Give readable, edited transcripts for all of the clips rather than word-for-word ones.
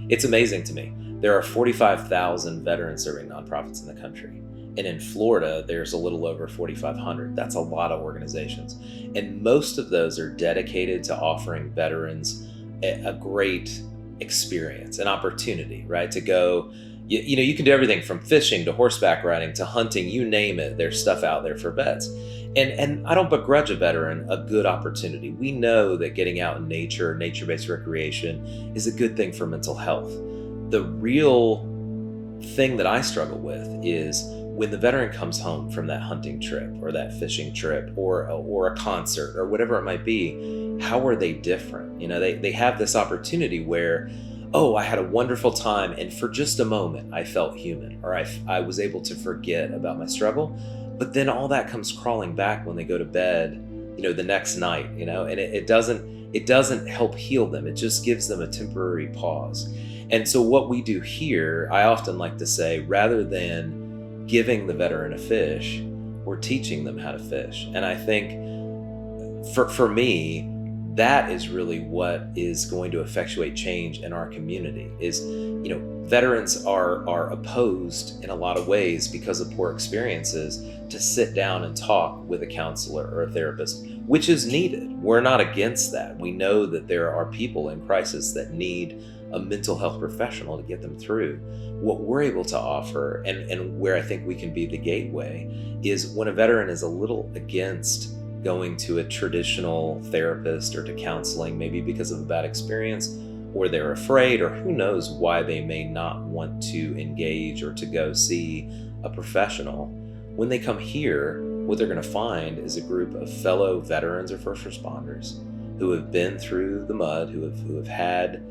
It's amazing to me. There are 45,000 veteran-serving nonprofits in the country. And in Florida, there's a little over 4,500. That's a lot of organizations. And most of those are dedicated to offering veterans a great experience, an opportunity, right? To go, you can do everything from fishing to horseback riding to hunting, you name it. There's stuff out there for vets. And I don't begrudge a veteran a good opportunity. We know that getting out in nature, nature-based recreation is a good thing for mental health. The real thing that I struggle with is when the veteran comes home from that hunting trip or that fishing trip or a concert or whatever it might be, how are they different? They have this opportunity where, oh, I had a wonderful time and for just a moment I felt human, or I was able to forget about my struggle, but then all that comes crawling back when they go to bed, the next night, and it doesn't help heal them. It just gives them a temporary pause. And so what we do here, I often like to say, rather than giving the veteran a fish, we're teaching them how to fish. And I think for me, that is really what is going to effectuate change in our community. Is, veterans are opposed in a lot of ways because of poor experiences to sit down and talk with a counselor or a therapist, which is needed. We're not against that. We know that there are people in crisis that need a mental health professional to get them through. What we're able to offer, and where I think we can be the gateway, is when a veteran is a little against going to a traditional therapist or to counseling, maybe because of a bad experience, or they're afraid, or who knows why they may not want to engage or to go see a professional. When they come here, what they're going to find is a group of fellow veterans or first responders who have been through the mud, who have had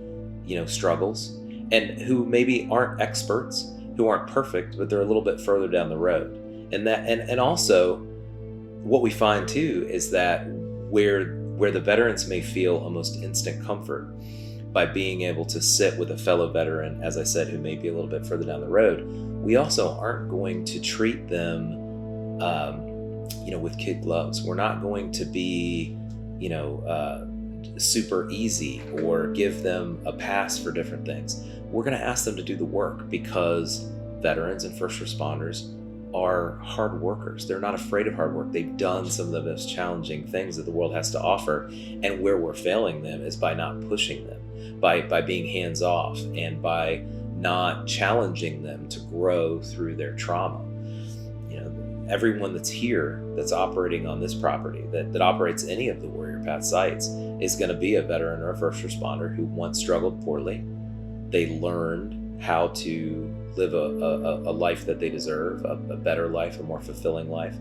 struggles, and who maybe aren't experts, who aren't perfect, but they're a little bit further down the road. And also what we find too is that where the veterans may feel almost instant comfort by being able to sit with a fellow veteran, as I said, who may be a little bit further down the road, we also aren't going to treat them with kid gloves. We're not going to be super easy or give them a pass for different things. We're going to ask them to do the work, because veterans and first responders are hard workers. They're not afraid of hard work. They've done some of the most challenging things that the world has to offer. And where we're failing them is by not pushing them, by being hands off, and by not challenging them to grow through their trauma. Everyone that's here, that's operating on this property, that operates any of the Warrior PATHH sites, is going to be a veteran or a first responder who once struggled poorly. They learned how to live a life that they deserve, a better life, a more fulfilling life.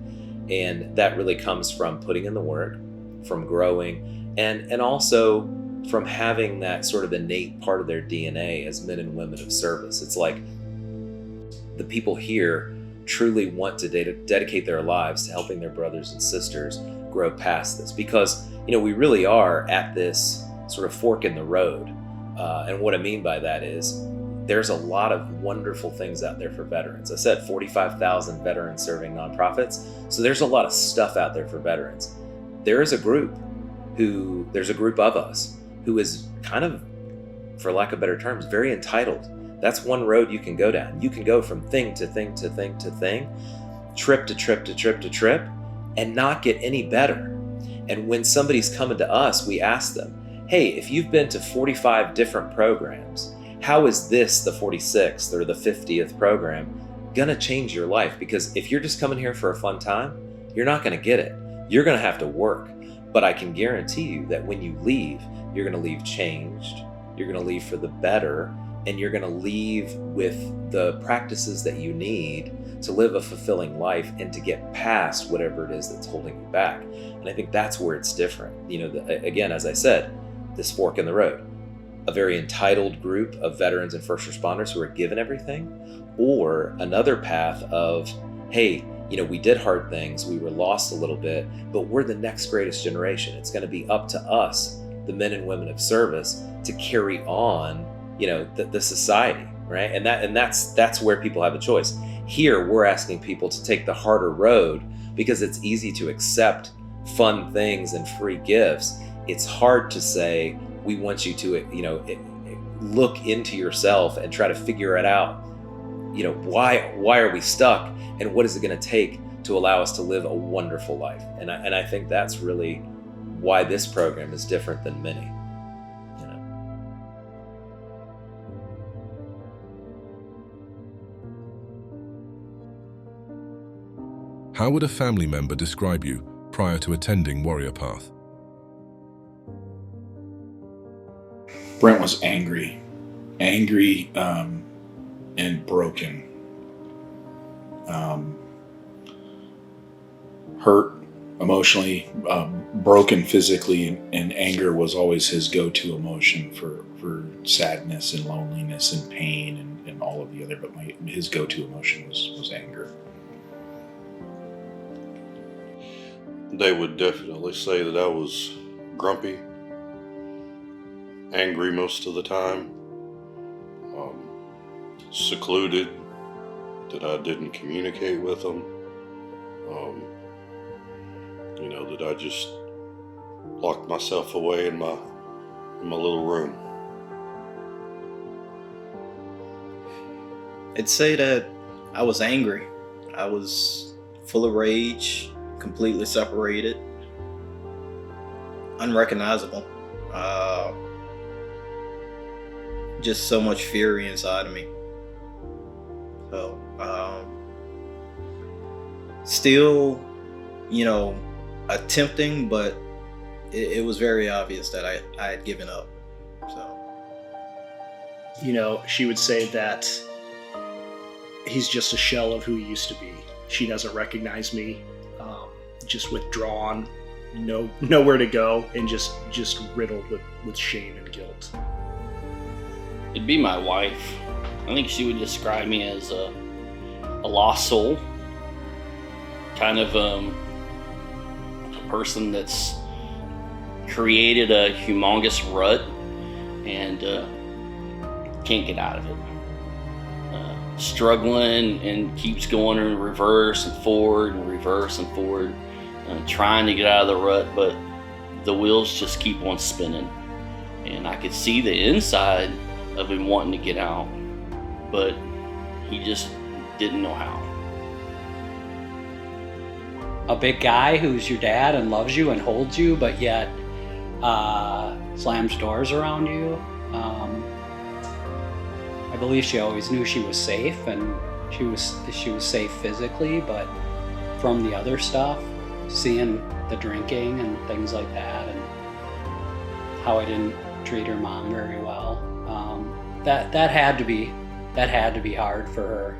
And that really comes from putting in the work, from growing, and also from having that sort of innate part of their DNA as men and women of service. It's like the people here truly want to dedicate their lives to helping their brothers and sisters grow past this, because we really are at this sort of fork in the road. And what I mean by that is there's a lot of wonderful things out there for veterans. I said 45,000 veterans serving nonprofits. So there's a lot of stuff out there for veterans. There's a group of us who is kind of, for lack of better terms, very entitled. That's one road you can go down. You can go from thing to thing to thing to thing, trip to trip to trip to trip, and not get any better. And when somebody's coming to us, we ask them, hey, if you've been to 45 different programs, how is this, the 46th or the 50th program, gonna change your life? Because if you're just coming here for a fun time, you're not gonna get it. You're gonna have to work. But I can guarantee you that when you leave, you're gonna leave changed, you're gonna leave for the better, and you're gonna leave with the practices that you need to live a fulfilling life and to get past whatever it is that's holding you back. And I think that's where it's different. Again, as I said, this fork in the road, a very entitled group of veterans and first responders who are given everything, or another path of, hey, we did hard things, we were lost a little bit, but we're the next greatest generation. It's going to be up to us, the men and women of service, to carry on, the society, right? And that's where people have a choice. Here, we're asking people to take the harder road because it's easy to accept fun things and free gifts. It's hard to say, we want you to, look into yourself and try to figure it out. You know, why are we stuck, and what is it going to take to allow us to live a wonderful life? And I think that's really why this program is different than many. You know? How would a family member describe you prior to attending Warrior Path? Brent was angry, and broken, hurt emotionally, broken physically, and anger was always his go-to emotion for sadness and loneliness and pain and all of the other. But his go-to emotion was anger. They would definitely say that I was grumpy, angry most of the time, secluded, that I didn't communicate with them, that I just locked myself away in my little room. I'd say that I was angry. I was full of rage, completely separated, unrecognizable. Just so much fury inside of me. So, still, attempting, but it was very obvious that I had given up. So, she would say that he's just a shell of who he used to be. She doesn't recognize me, just withdrawn, nowhere to go, and just riddled with shame and guilt. It'd be my wife. I think she would describe me as a lost soul, kind of a person that's created a humongous rut and can't get out of it. Struggling and keeps going in reverse and forward and reverse and forward, trying to get out of the rut, but the wheels just keep on spinning. And I could see the inside of him wanting to get out, but he just didn't know how. A big guy who's your dad and loves you and holds you, but yet slams doors around you. I believe she always knew she was safe, and she was safe physically, but from the other stuff, seeing the drinking and things like that, and how I didn't treat her mom very well, that had to be hard for her.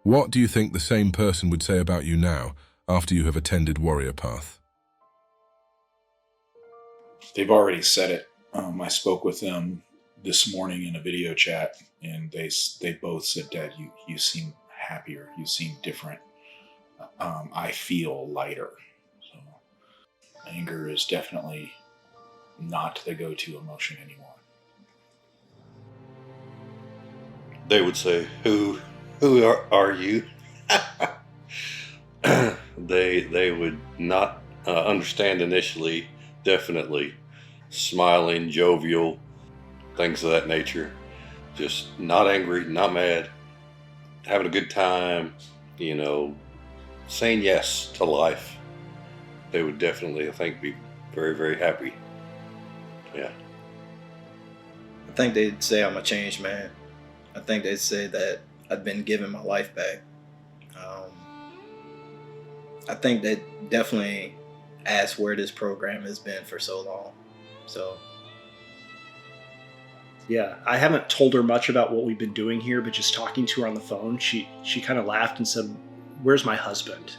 What do you think the same person would say about you now after you have attended Warrior Path? They've already said it. I spoke with them this morning in a video chat, and they both said, "Dad, you seem happier. You seem different. I feel lighter." So anger is definitely not the go-to emotion anymore. They would say, "Who are you?" They would not understand initially. Definitely smiling, jovial, things of that nature. Just not angry, not mad, having a good time, saying yes to life. They would definitely, I think, be very, very happy. Yeah. I think they'd say I'm a changed man. I think they'd say that I've been given my life back. I think they definitely asked where this program has been for so long. So, yeah, I haven't told her much about what we've been doing here, but just talking to her on the phone, she kind of laughed and said, "Where's my husband?"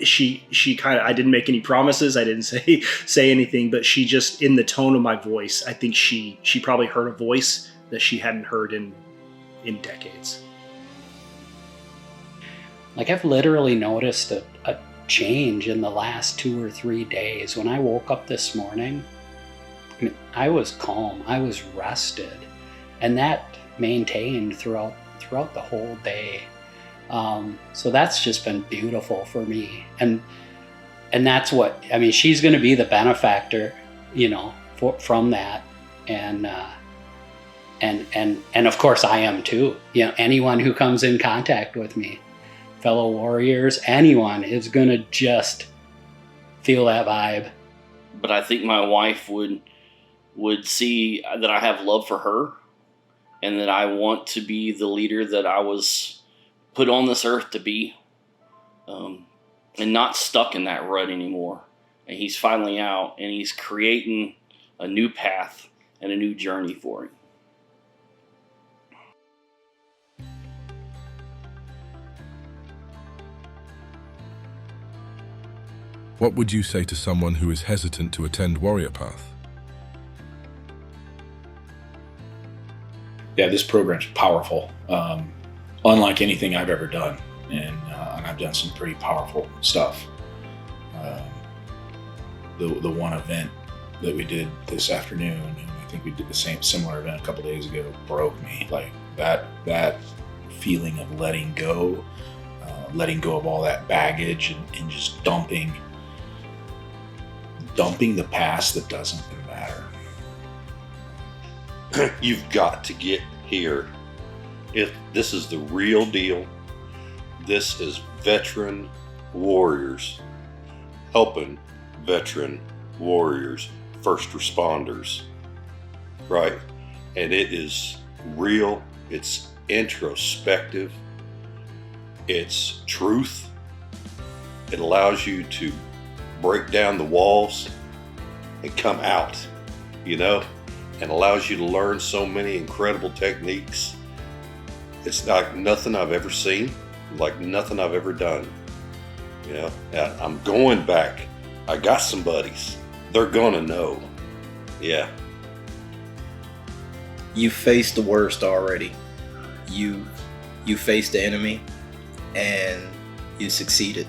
She kind of, I didn't make any promises, I didn't say anything, but she just, in the tone of my voice, I think she probably heard a voice that she hadn't heard in decades. Like, I've literally noticed a change in the last 2 or 3 days. When I woke up this morning, I was calm, I was rested, and that maintained throughout the whole day. So that's just been beautiful for me. And and that's what, I mean, she's going to be the benefactor, you know, from that. And of course I am too. You know, anyone who comes in contact with me, fellow warriors, anyone is going to just feel that vibe. But I think my wife would see that I have love for her and that I want to be the leader that I was put on this earth to be, and not stuck in that rut anymore. And he's finally out, and he's creating a new path and a new journey for him. What would you say to someone who is hesitant to attend Warrior Path? Yeah, this program's powerful, unlike anything I've ever done, and I've done some pretty powerful stuff. The one event that we did this afternoon, and I think we did the similar event a couple days ago, broke me. Like that feeling of letting go of all that baggage and just dumping the past that doesn't matter. You've got to get here. If this is the real deal, this is veteran warriors helping veteran warriors, first responders, right? And it is real, it's introspective, it's truth. It allows you to break down the walls and come out, you know, and allows you to learn so many incredible techniques. It's like nothing I've ever seen, like nothing I've ever done. You know, I'm going back. I got some buddies. They're gonna know. Yeah. You faced the worst already. You faced the enemy and you succeeded.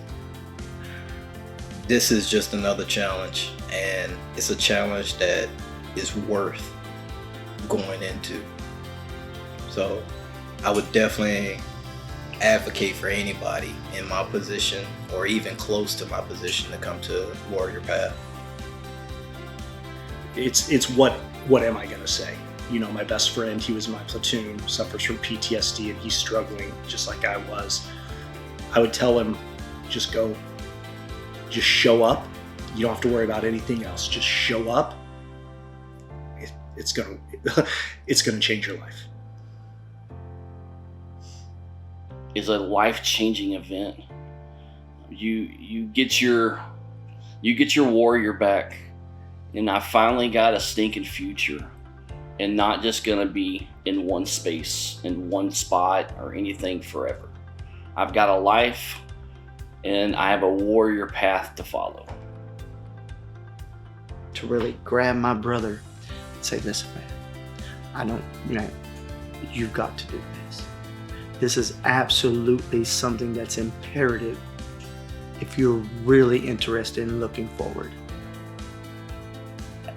This is just another challenge, and it's a challenge that is worth going into. So I would definitely advocate for anybody in my position or even close to my position to come to Warrior Path. It's what am I gonna say? You know, my best friend, he was in my platoon, suffers from PTSD, and he's struggling just like I was. I would tell him, just go, just show up. You don't have to worry about anything else. Just show up. It's gonna change your life. Is a life-changing event. You get your warrior back, and I finally got a stinking future, and not just gonna be in one space, in one spot, or anything forever. I've got a life, and I have a warrior path to follow. To really grab my brother and say, listen, man, you've got to do this. This is absolutely something that's imperative if you're really interested in looking forward.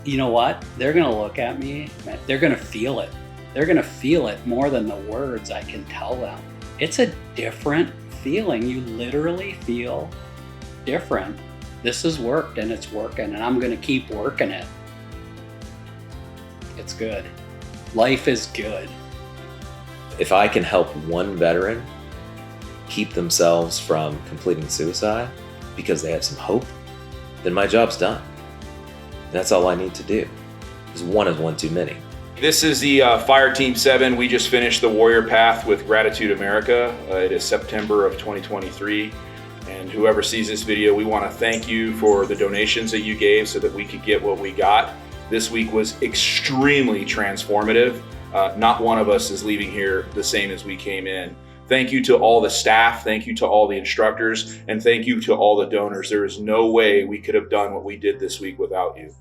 You know what? They're going to look at me. They're going to feel it. They're going to feel it more than the words I can tell them. It's a different feeling. You literally feel different. This has worked, and it's working, and I'm going to keep working it. It's good. Life is good. If I can help one veteran keep themselves from completing suicide because they have some hope, then my job's done. That's all I need to do. Because one is one too many. This is the Fire Team 7. We just finished the Warrior Path with Gratitude America. It is September of 2023. And whoever sees this video, we want to thank you for the donations that you gave so that we could get what we got. This week was extremely transformative. Not one of us is leaving here the same as we came in. Thank you to all the staff, thank you to all the instructors, and thank you to all the donors. There is no way we could have done what we did this week without you.